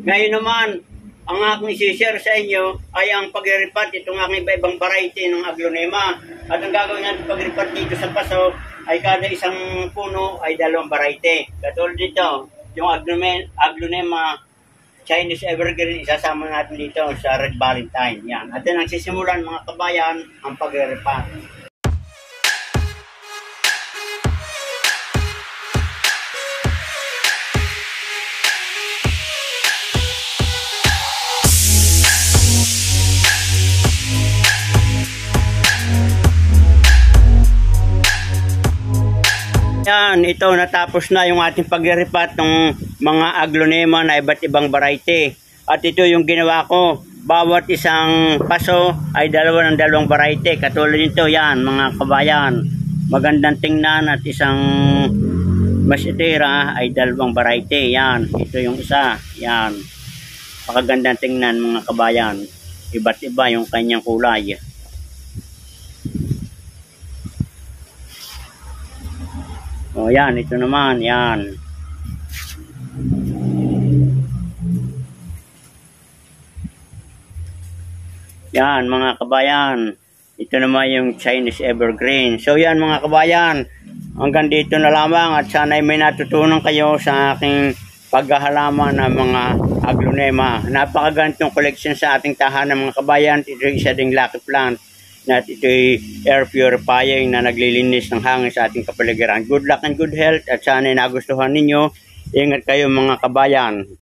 Ngayon naman, ang aking share sa inyo ay ang pag-repot itong aking iba-ibang variety ng aglonema. At ang gagawin natin pag-repot dito sa paso ay kada isang puno ay 2 variety. Katulad dito, yung aglonema Chinese Evergreen, isasama natin dito sa Red Valentine. Yan. At yan ang sisimulan mga kabayan ang pag-repot. Yan, ito natapos na yung ating pag-repot ng mga aglonema na iba't ibang variety. At ito yung ginawa ko. Bawat isang paso ay 2 variety. Katulad nito, yan mga kabayan. Magandang tingnan at isang masitira ay 2 variety. Yan, ito yung isa. Yan. Pakagandang tingnan mga kabayan. Iba't iba yung kanyang kulay. O yan, ito naman, yan. Yan mga kabayan. Ito naman yung Chinese Evergreen. So yan mga kabayan. Hanggang dito na lamang at sana may natutunan kayo sa aking paghahalaman ng mga aglonema. Napakagantong collection sa ating tahanan mga kabayan. Ito isa ding lucky plant. At ito'y air purifying na naglilinis ng hangin sa ating kapaligiran. Good luck and good health at sana nagustuhan ninyo. Ingat kayo mga kabayan.